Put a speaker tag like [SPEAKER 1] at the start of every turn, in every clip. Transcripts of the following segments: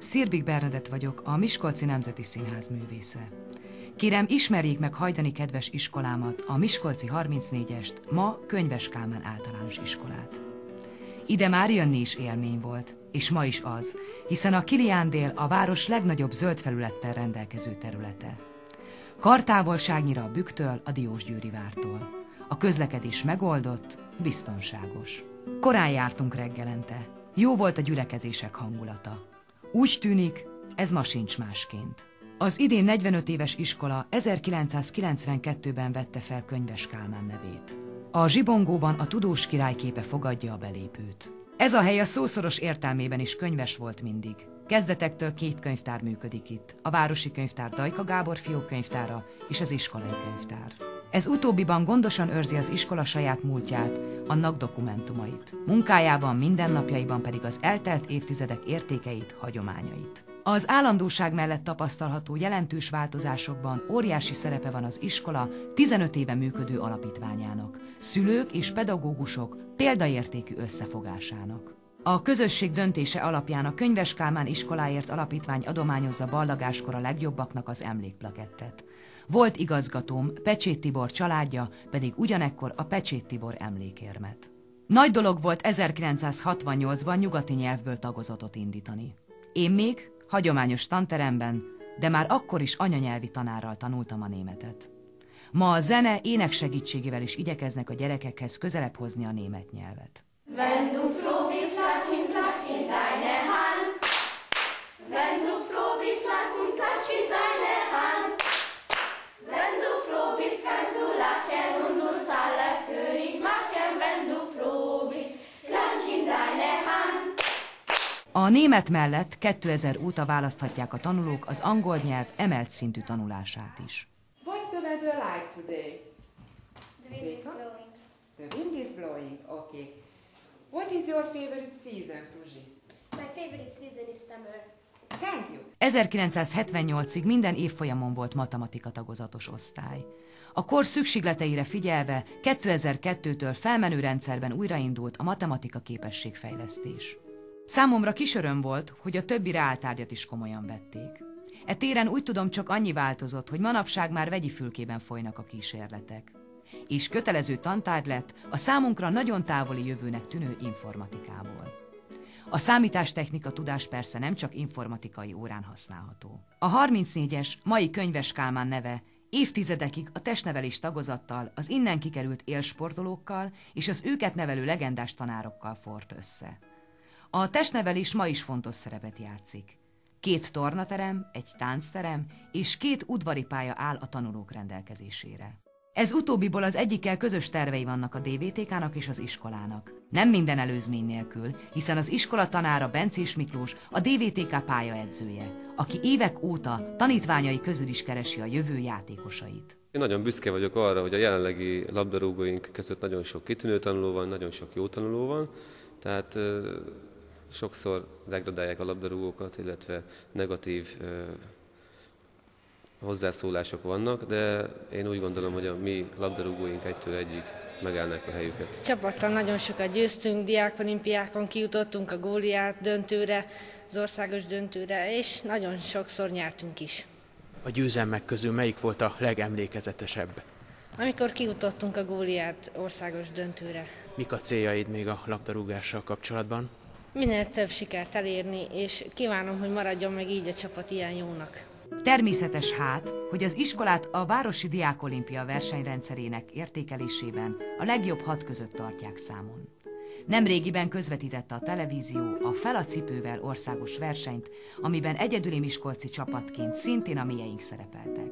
[SPEAKER 1] Szirbik Bernadett vagyok, a Miskolci Nemzeti Színház művésze. Kérem, ismerjék meg hajdani kedves iskolámat, a Miskolci 34-est, ma Könyves Kálmán Általános Iskolát. Ide már jönni is élmény volt, és ma is az, hiszen a Kiliándél a város legnagyobb zöld felülettel rendelkező területe. Kartávolságnyira a Bükktől, a Diósgyőri vártól. A közlekedés megoldott, biztonságos. Korán jártunk reggelente. Jó volt a gyülekezések hangulata. Úgy tűnik, ez ma sincs másként. Az idén 45 éves iskola 1992-ben vette fel Könyves Kálmán nevét. A zsibongóban a tudós király képe fogadja a belépőt. Ez a hely a szószoros értelmében is könyves volt mindig. Kezdetektől 2 könyvtár működik itt, a Városi Könyvtár Dajka Gábor fiókönyvtára és az iskolai könyvtár. Ez utóbbiban gondosan őrzi az iskola saját múltját, annak dokumentumait. Munkájában, mindennapjaiban pedig az eltelt évtizedek értékeit, hagyományait. Az állandóság mellett tapasztalható jelentős változásokban óriási szerepe van az iskola 15 éve működő alapítványának, szülők és pedagógusok példaértékű összefogásának. A közösség döntése alapján a Könyves Kálmán Iskoláért Alapítvány adományozza ballagáskor a legjobbaknak az emlékplakettet. Volt igazgatóm, Pecsét Tibor családja pedig ugyanekkor a Pecsét Tibor emlékérmet. Nagy dolog volt 1968-ban nyugati nyelvből tagozatot indítani. Én még hagyományos tanteremben, de már akkor is anyanyelvi tanárral tanultam a németet. Ma a zene, ének segítségével is igyekeznek a gyerekekhez közelebb hozni a német nyelvet.
[SPEAKER 2] Wenn du froh bist, klatsch in deine Hand. Wenn du froh bist, klatsch in deine Hand. Wenn du froh bist, kannst du lachen und uns alle fröhlich machen. Wenn du froh bist, klatsch in deine Hand.
[SPEAKER 1] A német mellett 2000 óta választhatják a tanulók az angol nyelv emelt szintű tanulását is.
[SPEAKER 3] What's the weather like today?
[SPEAKER 2] The wind is blowing.
[SPEAKER 3] The wind is blowing, okay. What is your favorite season, Puzsi?
[SPEAKER 2] My favorite season is summer.
[SPEAKER 3] Thank you.
[SPEAKER 1] 1978-ig minden évfolyamon volt matematika tagozatos osztály. A kor szükségleteire figyelve 2002-től felmenő rendszerben újraindult a matematika képességfejlesztés. Számomra kis öröm volt, hogy a többi reáltárgyat is komolyan vették. E téren úgy tudom, csak annyi változott, hogy manapság már vegyi fülkében folynak a kísérletek. És kötelező tantárgy lett a számunkra nagyon távoli jövőnek tűnő informatikából. A számítástechnika tudás persze nem csak informatikai órán használható. A 34-es mai Könyves Kálmán neve évtizedekig a testnevelés tagozattal, az innen kikerült élsportolókkal és az őket nevelő legendás tanárokkal fort össze. A testnevelés ma is fontos szerepet játszik. 2 tornaterem, 1 táncterem és 2 udvari pálya áll a tanulók rendelkezésére. Ez utóbbiból az egyikkel közös tervei vannak a DVTK-nak és az iskolának. Nem minden előzmény nélkül, hiszen az iskola tanára Bencés Miklós a DVTK pályaedzője, aki évek óta tanítványai közül is keresi a jövő játékosait.
[SPEAKER 4] Én nagyon büszke vagyok arra, hogy a jelenlegi labdarúgóink között nagyon sok kitűnő tanuló van, nagyon sok jó tanuló van, tehát sokszor degradálják a labdarúgókat, illetve negatív hozzászólások vannak, de én úgy gondolom, hogy a mi labdarúgóink egytől egyig megállnak a helyüket.
[SPEAKER 5] Csapattal nagyon sokat győztünk, diákolimpiákon kijutottunk a góliát döntőre, az országos döntőre, és nagyon sokszor nyertünk is.
[SPEAKER 6] A győzelmek közül melyik volt a legemlékezetesebb?
[SPEAKER 5] Amikor kijutottunk a góliát országos döntőre.
[SPEAKER 6] Mik a céljaid még a labdarúgással kapcsolatban?
[SPEAKER 5] Minél több sikert elérni, és kívánom, hogy maradjon meg így a csapat ilyen jónak.
[SPEAKER 1] Természetes hát, hogy az iskolát a Városi Diákolimpia versenyrendszerének értékelésében a legjobb 6 között tartják számon. Nemrégiben közvetítette a televízió a Fel a cipővel országos versenyt, amiben egyedüli miskolci csapatként szintén a mieink szerepeltek.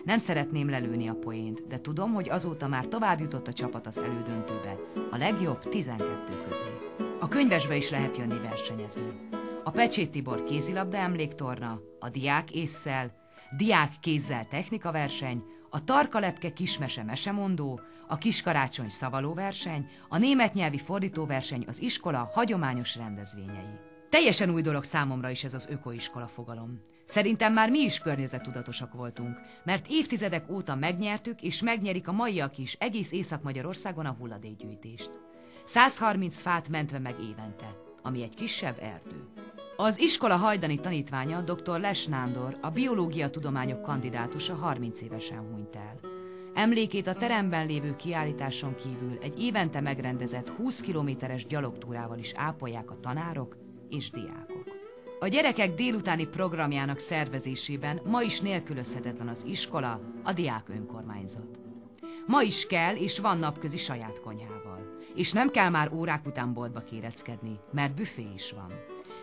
[SPEAKER 1] Nem szeretném lelőni a poént, de tudom, hogy azóta már tovább jutott a csapat az elődöntőbe, a legjobb 12 közé. A könyvesbe is lehet jönni versenyezni. A Pecsét Tibor kézilabda emléktorna, a diák ésszel, diák kézzel technikaverseny, a Tarka-lepke kismese mesemondó, a Kiskarácsony szavalóverseny, a német nyelvi fordítóverseny az iskola hagyományos rendezvényei. Teljesen új dolog számomra is ez az ökoiskola fogalom. Szerintem már mi is környezettudatosak voltunk, mert évtizedek óta megnyertük és megnyerik a maiak is egész Észak-Magyarországon a hulladékgyűjtést. 130 fát mentve meg évente, ami egy kisebb erdő. Az iskola hajdani tanítványa dr. Les Nándor, a biológia tudományok kandidátusa 30 évesen hunyt el. Emlékét a teremben lévő kiállításon kívül egy évente megrendezett 20 kilométeres gyalogtúrával is ápolják a tanárok és diákok. A gyerekek délutáni programjának szervezésében ma is nélkülözhetetlen az iskola, a diák önkormányzat. Ma is kell és van napközi saját konyhával. És nem kell már órák után boltba kéreckedni, mert büfé is van.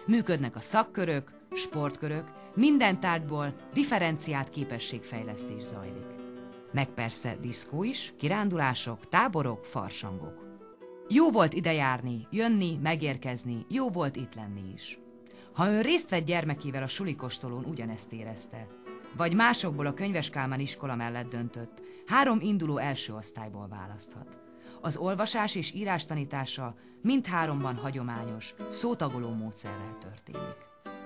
[SPEAKER 1] Működnek a szakkörök, sportkörök, minden tárgyból differenciált képességfejlesztés zajlik. Meg persze diszkó is, kirándulások, táborok, farsangok. Jó volt ide járni, jönni, megérkezni, jó volt itt lenni is. Ha ön részt vett gyermekével a sulikostolón, ugyanezt érezte. Vagy másokból a Könyves Kálmán iskola mellett döntött, 3 induló első osztályból választhat. Az olvasás és írás tanítása mindháromban hagyományos, szótagoló módszerrel történik.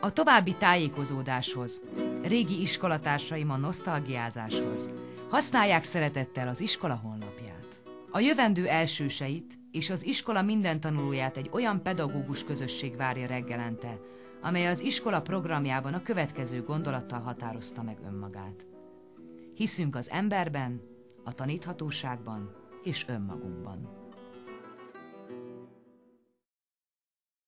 [SPEAKER 1] A további tájékozódáshoz, régi iskolatársaim a nosztalgiázáshoz használják szeretettel az iskola honlapját. A jövendő elsőseit és az iskola minden tanulóját egy olyan pedagógus közösség várja reggelente, amely az iskola programjában a következő gondolattal határozta meg önmagát. Hiszünk az emberben, a taníthatóságban és önmagunkban.